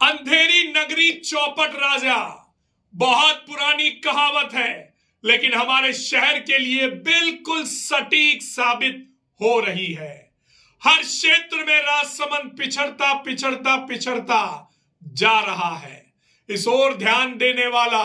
अंधेरी नगरी चौपट राजा बहुत पुरानी कहावत है, लेकिन हमारे शहर के लिए बिल्कुल सटीक साबित हो रही है। हर क्षेत्र में राजसमंद पिछड़ता पिछड़ता पिछड़ता जा रहा है। इस ओर ध्यान देने वाला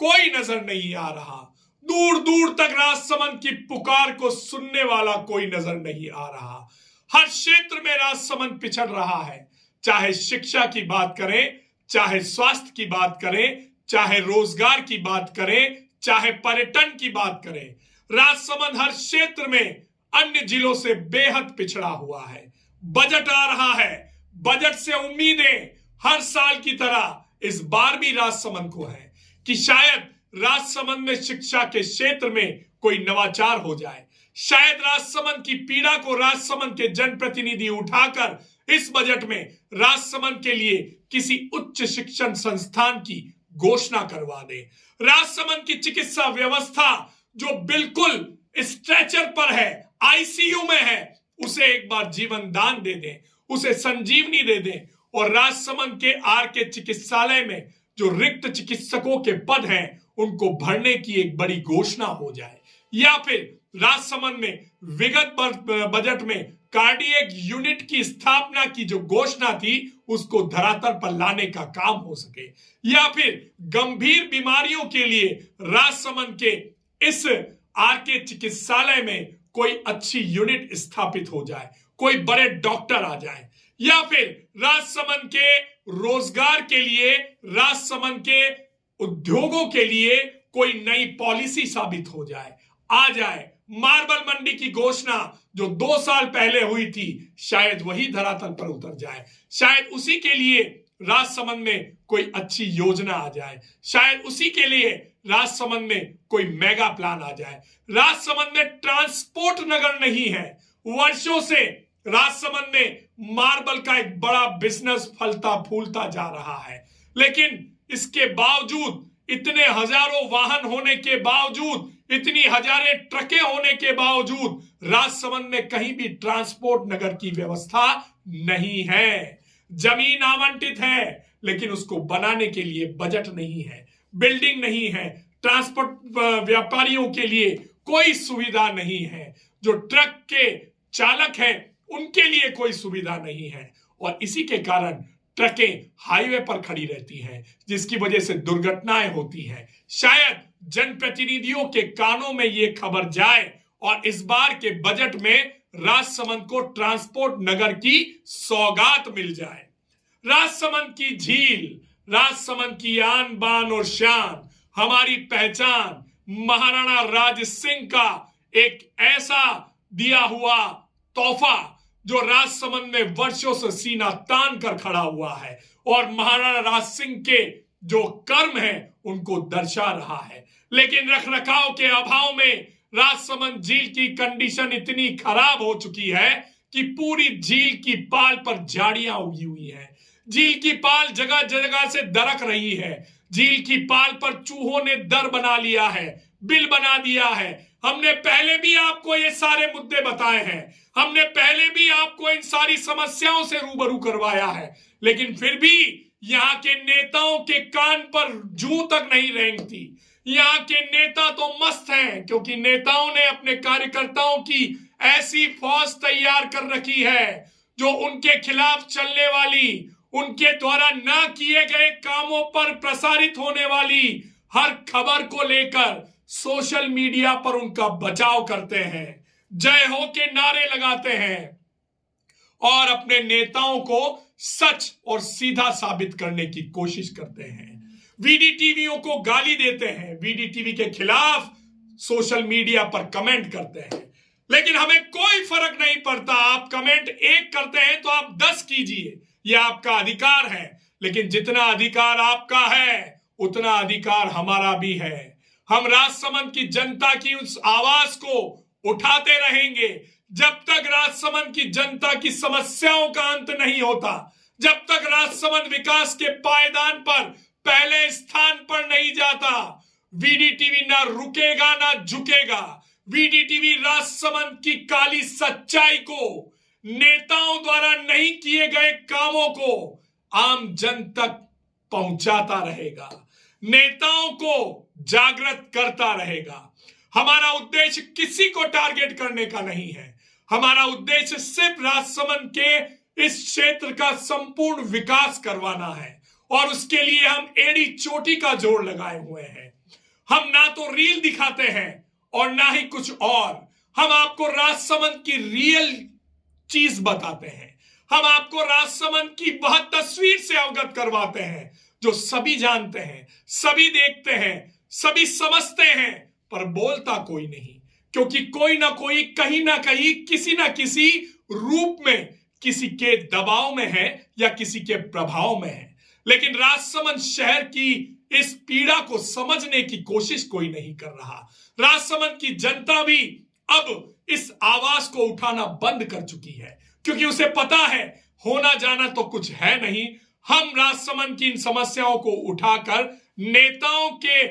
कोई नजर नहीं आ रहा। दूर दूर तक राजसमंद की पुकार को सुनने वाला कोई नजर नहीं आ रहा। हर क्षेत्र में राजसमंद पिछड़ रहा है। चाहे शिक्षा की बात करें, चाहे स्वास्थ्य की बात करें, चाहे रोजगार की बात करें, चाहे पर्यटन की बात करें, राजसमंद हर क्षेत्र में अन्य जिलों से बेहद पिछड़ा हुआ है। बजट आ रहा है, बजट से उम्मीदें हर साल की तरह इस बार भी राजसमंद को है कि शायद राजसमंद में शिक्षा के क्षेत्र में कोई नवाचार हो जाए। शायद राजसमंद की पीड़ा को राजसमंद के जनप्रतिनिधि उठाकर इस बजट में राजसमंद के लिए किसी उच्च शिक्षण संस्थान की घोषणा करवा दे। राजसमंद की चिकित्सा व्यवस्था जो बिल्कुल स्ट्रेचर पर है, आईसीयू में है, उसे एक बार जीवन दान दे दें, उसे संजीवनी दे दें और राजसमंद के आरके चिकित्सालय में जो रिक्त चिकित्सकों के पद हैं उनको भरने की एक बड़ी घोषणा हो जाए। या फिर राजसमंद में विगत बजट में कार्डियक यूनिट की स्थापना की जो घोषणा थी उसको धरातल पर लाने का काम हो सके। या फिर गंभीर बीमारियों के लिए राजसमंद के इस आरके चिकित्सालय में कोई अच्छी यूनिट स्थापित हो जाए, कोई बड़े डॉक्टर आ जाए। या फिर राजसमंद के रोजगार के लिए, राजसमंद के उद्योगों के लिए कोई नई पॉलिसी साबित हो जाए, आ जाए। मार्बल मंडी की घोषणा जो 2 साल पहले हुई थी, शायद वही धरातल पर उतर जाए। शायद उसी के लिए राजसमंद में कोई अच्छी योजना आ जाए। शायद उसी के लिए राजसमंद में कोई मेगा प्लान आ जाए। राजसमंद में ट्रांसपोर्ट नगर नहीं है। वर्षों से राजसमंद में मार्बल का एक बड़ा बिजनेस फलता फूलता जा रहा है, लेकिन इसके बावजूद, इतने हजारों वाहन होने के बावजूद, इतनी हजारें ट्रकें होने के बावजूद राजसमंद में कहीं भी ट्रांसपोर्ट नगर की व्यवस्था नहीं है। जमीन आवंटित है, लेकिन उसको बनाने के लिए बजट नहीं है, बिल्डिंग नहीं है, ट्रांसपोर्ट व्यापारियों के लिए कोई सुविधा नहीं है, जो ट्रक के चालक हैं उनके लिए कोई सुविधा नहीं है। और इसी के कारण ट्रकें हाईवे पर खड़ी रहती हैं, जिसकी वजह से दुर्घटनाएं होती हैं। शायद जनप्रतिनिधियों के कानों में यह खबर जाए और इस बार के बजट में राजसमंद को ट्रांसपोर्ट नगर की सौगात मिल जाए। राजसमंद की झील, राजसमंद की आन बान और शान, हमारी पहचान, महाराणा राज सिंह का एक ऐसा दिया हुआ तोहफा जो राजसमंद में वर्षों से सीना तान कर खड़ा हुआ है और महाराणा राज सिंह के जो कर्म हैं उनको दर्शा रहा है। लेकिन रखरखाव के अभाव में राजसमंद झील की कंडीशन इतनी खराब हो चुकी है कि पूरी झील की पाल पर झाड़ियां उगी हुई हैं। झील की पाल जगह जगह से दरक रही है। झील की पाल पर चूहों ने दर बना लिया है, बिल बना दिया है। हमने पहले भी आपको ये सारे मुद्दे बताए हैं, हमने पहले भी आपको इन सारी समस्याओं से रूबरू करवाया है, लेकिन फिर भी यहाँ के नेताओं के कान पर जूं तक नहीं रेंगती। यहाँ के नेता तो मस्त हैं, क्योंकि नेताओं ने अपने कार्यकर्ताओं की ऐसी फौज तैयार कर रखी है जो उनके खिलाफ चलने वाली, उनके द्वारा ना किए गए कामों पर प्रसारित होने वाली हर खबर को लेकर सोशल मीडिया पर उनका बचाव करते हैं, जय हो के नारे लगाते हैं और अपने नेताओं को सच और सीधा साबित करने की कोशिश करते हैं। वीडीटीवीओं को गाली देते हैं, वीडीटीवी के खिलाफ सोशल मीडिया पर कमेंट करते हैं, लेकिन हमें कोई फर्क नहीं पड़ता। आप कमेंट 1 करते हैं तो आप 10 कीजिए, यह आपका अधिकार है। लेकिन जितना अधिकार आपका है उतना अधिकार हमारा भी है। हम राजसमंद की जनता की उस आवाज को उठाते रहेंगे जब तक राजसमंद की जनता की समस्याओं का अंत नहीं होता, जब तक राजसमंद विकास के पायदान पर पहले स्थान पर नहीं जाता। वीडीटीवी ना रुकेगा ना झुकेगा। वीडीटीवी राजसमंद की काली सच्चाई को, नेताओं द्वारा नहीं किए गए कामों को आम जन तक पहुंचाता रहेगा, नेताओं को जागृत करता रहेगा। हमारा उद्देश्य किसी को टारगेट करने का नहीं है। हमारा उद्देश्य सिर्फ राजसमंद के इस क्षेत्र का संपूर्ण विकास करवाना है और उसके लिए हम एड़ी चोटी का जोर लगाए हुए हैं। हम ना तो रील दिखाते हैं और ना ही कुछ और। हम आपको राजसमंद की रियल चीज बताते हैं। हम आपको राजसमंद की वह तस्वीर से अवगत करवाते हैं जो सभी जानते हैं, सभी देखते हैं, सभी समझते हैं, पर बोलता कोई नहीं, क्योंकि कोई ना कोई कहीं ना कहीं किसी ना किसी रूप में किसी के दबाव में है या किसी के प्रभाव में है। लेकिन राजसमंद शहर की इस पीड़ा को समझने की कोशिश कोई नहीं कर रहा। राजसमंद की जनता भी अब इस आवाज को उठाना बंद कर चुकी है, क्योंकि उसे पता है होना जाना तो कुछ है नहीं। हम राजसमंद की इन समस्याओं को उठाकर नेताओं के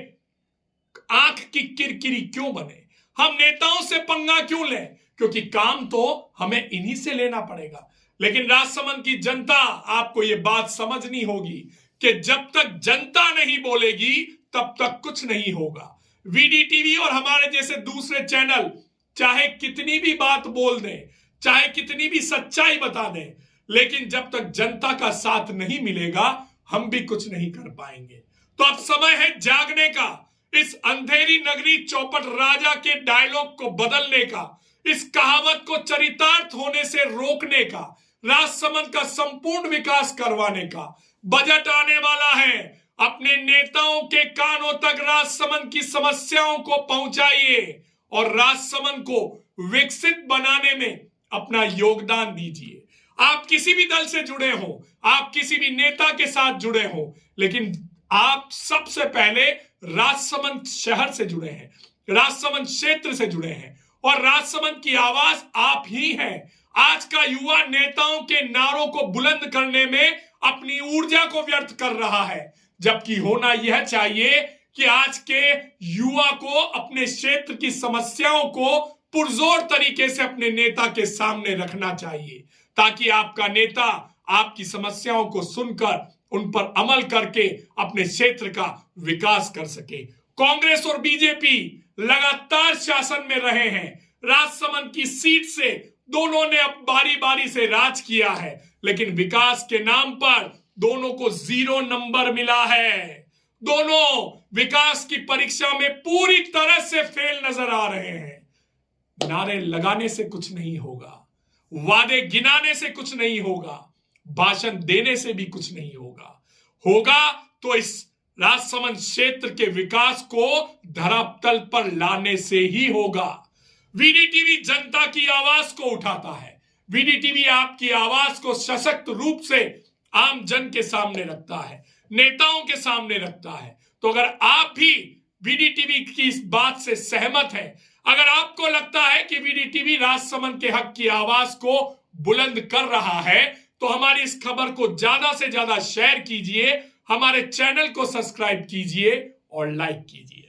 आंख की किरकिरी क्यों बने, हम नेताओं से पंगा क्यों लें, क्योंकि काम तो हमें इन्हीं से लेना पड़ेगा। लेकिन राजसमंद की जनता, आपको यह बात समझनी होगी कि जब तक जनता नहीं बोलेगी तब तक कुछ नहीं होगा। VDTV और हमारे जैसे दूसरे चैनल चाहे कितनी भी बात बोल दें, चाहे कितनी भी सच्चाई बता दें, लेकिन जब तक जनता का साथ नहीं मिलेगा हम भी कुछ नहीं कर पाएंगे। तो अब समय है जागने का, इस अंधेरी नगरी चौपट राजा के डायलॉग को बदलने का, इस कहावत को चरितार्थ होने से रोकने का, राजसमंद का संपूर्ण विकास करवाने का। बजट आने वाला है, अपने नेताओं के कानों तक राजसमंद की समस्याओं को पहुंचाइए और राजसमंद को विकसित बनाने में अपना योगदान दीजिए। आप किसी भी दल से जुड़े हो, आप किसी भी नेता के साथ जुड़े हो, लेकिन आप सबसे पहले राजसमंद शहर से जुड़े हैं, राजसमंद क्षेत्र से जुड़े हैं और राजसमंद की आवाज आप ही हैं। आज का युवा नेताओं के नारों को बुलंद करने में अपनी ऊर्जा को व्यर्थ कर रहा है, जबकि होना यह चाहिए कि आज के युवा को अपने क्षेत्र की समस्याओं को पुरजोर तरीके से अपने नेता के सामने रखना चाहिए, ताकि आपका नेता आपकी समस्याओं को सुनकर उन पर अमल करके अपने क्षेत्र का विकास कर सके। कांग्रेस और बीजेपी लगातार शासन में रहे हैं, राजसमंद की सीट से दोनों ने अब बारी बारी से राज किया है, लेकिन विकास के नाम पर दोनों को 0 नंबर मिला है। दोनों विकास की परीक्षा में पूरी तरह से फेल नजर आ रहे हैं। नारे लगाने से कुछ नहीं होगा, वादे गिनाने से कुछ नहीं होगा, भाषण देने से भी कुछ नहीं होगा। होगा तो इस राजसमंद क्षेत्र के विकास को धरातल पर लाने से ही होगा। VDTV जनता की आवाज को उठाता है, VDTV आपकी आवाज को सशक्त रूप से आम जन के सामने रखता है, नेताओं के सामने रखता है। तो अगर आप भी VDTV की इस बात से सहमत हैं, अगर आपको लगता है कि VDTV राजसमंद के हक की आवाज को बुलंद कर रहा है, तो हमारी इस खबर को ज्यादा से ज्यादा शेयर कीजिए, हमारे चैनल को सब्सक्राइब कीजिए और लाइक कीजिए।